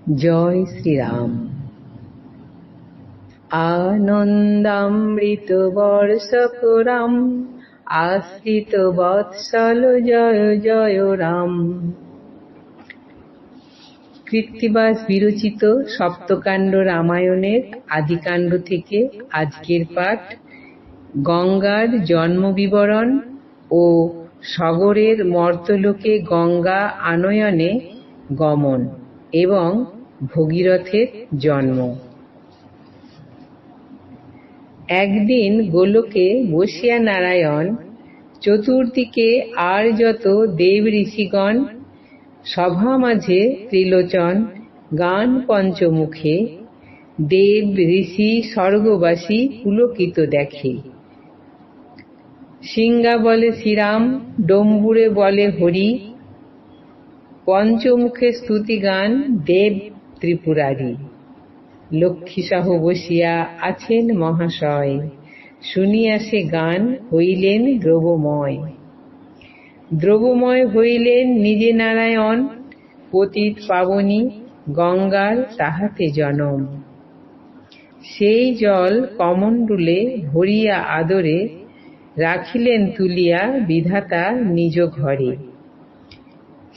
জয় শ্রীরাম। আনন্দামৃত বর্ষকরাম আশ্রিত বৎসল জয় জয় রাম। কৃত্তিবাস বিরচিত সপ্তকাণ্ড রামায়ণের আদিকাণ্ড থেকে আজকের পাঠ গঙ্গার জন্ম বিবরণ ও সগরের মর্তলোকে গঙ্গা আনয়নে গমন এবং ভগীরথের জন্ম। একদিন গোলকে বসিয়া নারায়ণ, চতুর্দিকে আর যত দেব ঋষিগণ, সভা মাঝে ত্রিলোচন, গান পঞ্চমুখে, দেব ঋষি স্বর্গবাসী পুলকিত দেখে। সিংহা বলে শ্রীরাম, ডম্বুরে বলে হরি, পঞ্চমুখে স্তুতি গান দেব ত্রিপুরারি। লক্ষ্মী সহ বসিয়া আছেন মহাশয়, শুনিয়া সে গান হইলেন দ্রবময়। দ্রবময় হইলেন নিজে নারায়ণ, পতিত পাবনী গঙ্গার তাহাতে জনম। সেই জল কমণ্ডলে ভরিয়া আদরে, রাখিলেন তুলিয়া বিধাতা নিজ ঘরে।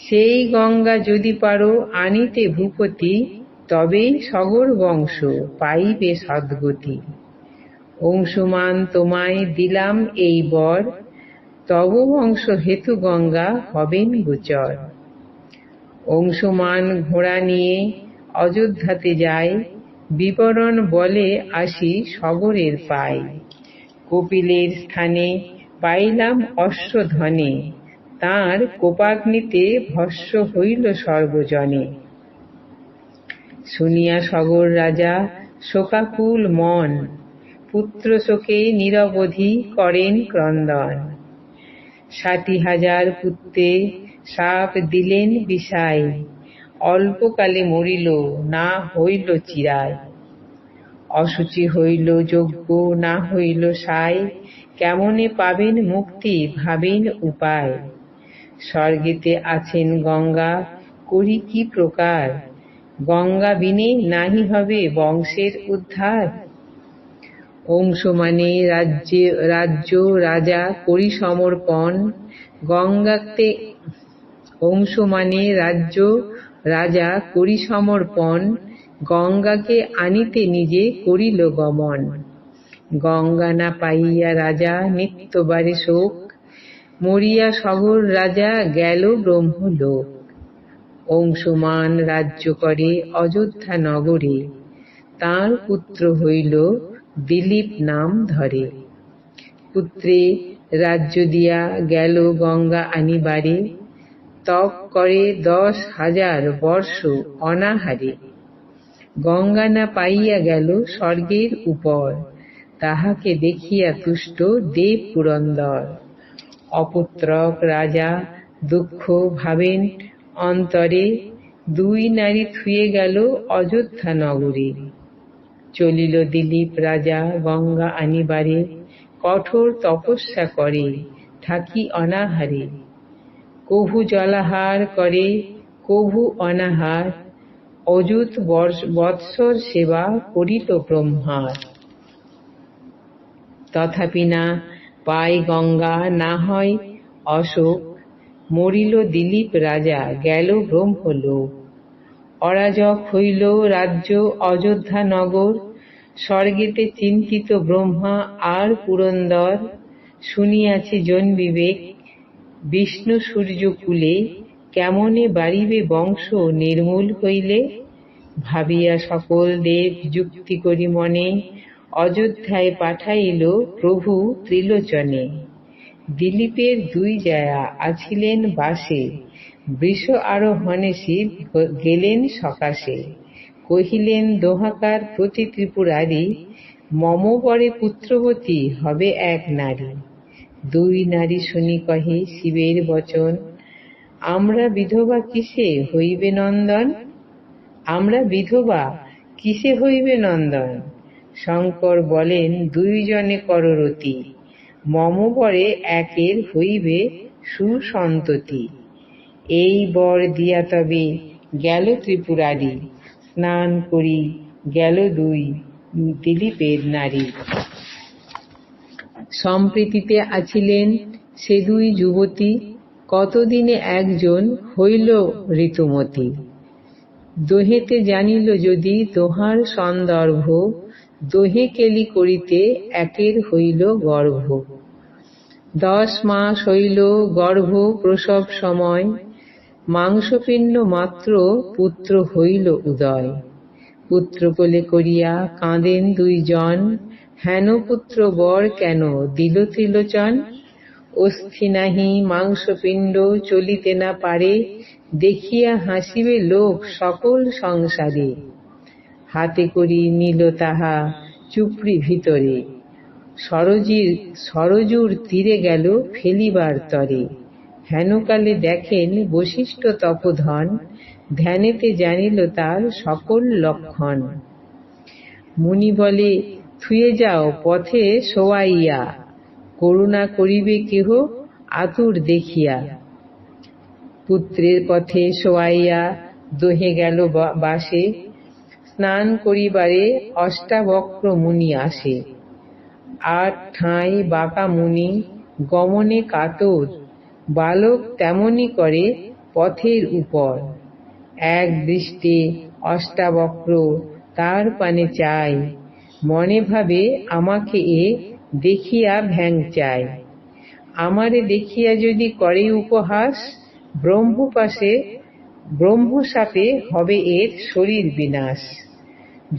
সেই গঙ্গা যদি পারো আনিতে ভূপতি, তবেই সগর বংশ পাইবে সদ্গতি। অংশুমান তোমায় দিলাম এই বর, তব বংশ হেতু গঙ্গা হবেন গোচর। অংশুমান ঘোড়া নিয়ে অযোধ্যাতে যায়, বিবরণ বলে আসি সগরের পায়। কপিলের স্থানে পাইলাম অশ্বধনে, তাঁর কোপাগ্নিতে ভস্ম হইল সর্বজনে। শুনিয়া সগর রাজা শোকাকুল মন, পুত্র শোকে নিরবধি করেন ক্রন্দন। ৬০,০০০ পুত্রে শাপ দিলেন বিষায়, অল্পকালে মরিল না হইল চিরায়। অশুচি হইল যজ্ঞ না হইল সায়, কেমনে পাবেন মুক্তি ভাবেন উপায়। স্বর্গেতে আছেন গঙ্গা করি কি প্রকার, গঙ্গা বিনে নাহি হবে বংশের উদ্ধার। অংশুমানে রাজ্য রাজা করি সমর্পণ, গঙ্গাতে অংশুমানে রাজ্য রাজা করি সমর্পণ, গঙ্গাকে আনিতে নিজে করিল গমন। গঙ্গা না পাইয়া রাজা নিত্যবারে শোক, মরিয়া সগর রাজা গেল ব্রহ্মলোক। অংশুমান রাজ্য করে অযোধ্যা নগরে, তাঁর পুত্র হইল দিলীপ নাম ধরে। পুত্রে রাজ্য দিয়া গেল গঙ্গা আনিবারে, তপ করে ১০,০০০ বর্ষ অনাহারে। গঙ্গা না পাইয়া গেল স্বর্গের উপর, তাহাকে দেখিয়া তুষ্ট দেব পুরন্দর। অপুত্রক রাজা দুঃখ ভাবেন অন্তরে, ২ নারী থুয়ে গেল অযোধ্যা নগরে। চলিল দিলীপ রাজা গঙ্গা আনিবারে, কঠোর তপস্যা করে থাকি অনাহারে। কভু জলাহার করে কভু অনাহার, অযুত বৎসর সেবা করিল ব্রহ্মার। তথাপি না পায় গঙ্গা না হয় অশোক, মরিল দিলীপ রাজা গেল ব্রহ্মলোক। অরাজক হইল রাজ্য অযোধ্যা নগর, স্বর্গেতে চিন্তিত ব্রহ্মা আর পুরন্দর। শুনিয়াছে জন বিবেক বিষ্ণু সূর্য কুলে, কেমনে বাড়িবে বংশ নির্মূল হইলে। ভাবিয়া সকল দেব যুক্তি করি মনে, অযোধ্যায় পাঠাইল প্রভু ত্রিলোচনে। দিলীপের ২ জায়া আছিলেন বাসে, বৃষ আরোহণে শিব গেলেন সকাশে। কহিলেন দোহাকার প্রতি ত্রিপুরারি, মম পরে পুত্রবতী হবে এক নারী। ২ নারী শুনি কহে শিবের বচন, আমরা বিধবা কিসে হইবে নন্দন। আমরা বিধবা কিসে হইবে নন্দন। শঙ্কর বলেন ২ জনে কররতি, মম পরে একের হইবে সুসন্ততি। এই বর দিয়া তবে গেল ত্রিপুরারি, স্নান করি গেল দুই দিলীপের নারী। সম্প্রীতিতে আছিলেন সে দুই যুবতী, কতদিনে একজন হইল ঋতুমতী। দোহেতে জানিল যদি দোহার সন্দর্ভ, দোহে কেলি করিতে একের হইল গর্ভ। 10 মাস হইল গর্ভ প্রসব সময়, মাংসপিণ্ড মাত্র পুত্র হইল উদয়। পুত্র কোলে করিয়া কাঁদেন দুইজন, হেন পুত্র বর কেন দিল ত্রিলোচন। অস্থি নাহি মাংসপিণ্ড চলিতে না পারে, দেখিয়া হাসিবে লোক সকল সংসারে। হাতে করি নিল তাহা চুপড়ি ভিতরে, সরজুর তীরে গেল ফেলিবার তরে। হেনকালে দেখেন বশিষ্ঠ তপোধন, ধ্যানেতে জানিল তার সকল লক্ষণ। মুনি বলে থুয়ে যাও পথে শোয়াইয়া, করুণা করিবে কেহ আতুর দেখিয়া। পুত্রের পথে শোয়াইয়া দোহে গেল বাসে, স্নান করিবারে অষ্টাবক্র মুনি আসে। 8 ঠাঁই বাঁকা মুনি গমনে কাতর, বালক তেমনি করে পথের উপর। এক দৃষ্টে অষ্টাবক্র তার পানে চায়, মনে ভাবে আমাকে এ দেখিয়া ভ্যাং চায়। আমারে দেখিয়া যদি করে উপহাস, ব্রহ্মশাপে হবে এর শরীর বিনাশ।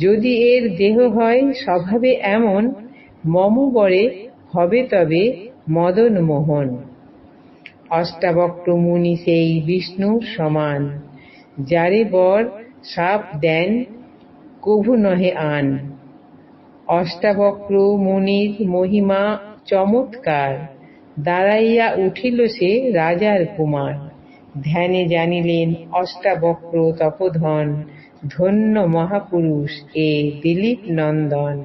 যদি এর দেহ হয় স্বভাবে এমন, মম বরে হবে তবে মদন মোহন। অষ্টাবক্র মুনি সেই বিষ্ণুর সমান, যারে বর শাপ দেন কভু নহে আন। অষ্টাবক্র মুনির মহিমা চমৎকার, দাঁড়াইয়া উঠিল সে রাজার কুমার। ধ্যানে জানিলেন অষ্টাবক্র তপোধন, ধন্য মহাপুরুষ এ দিলীপ নন্দন।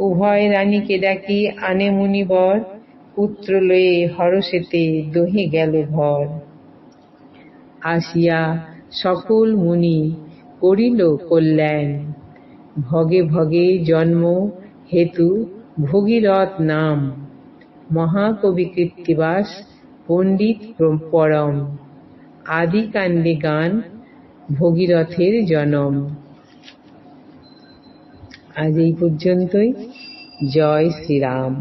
উভয় রানীকে ডাকি আনে মুনিবর, পুত্র লয়ে হরষেতে দোহে গেল ভর। আসিয়া সকল মুনি করিল কল্যাণ, ভগে ভগে জন্ম হেতু ভগীরথ নাম। মহাকবি কৃত্তিবাস পণ্ডিত পরম, আদি কাণ্ডে গান ভগীরথের জনম। আজ এই পর্যন্তই। জয় শ্রীরাম।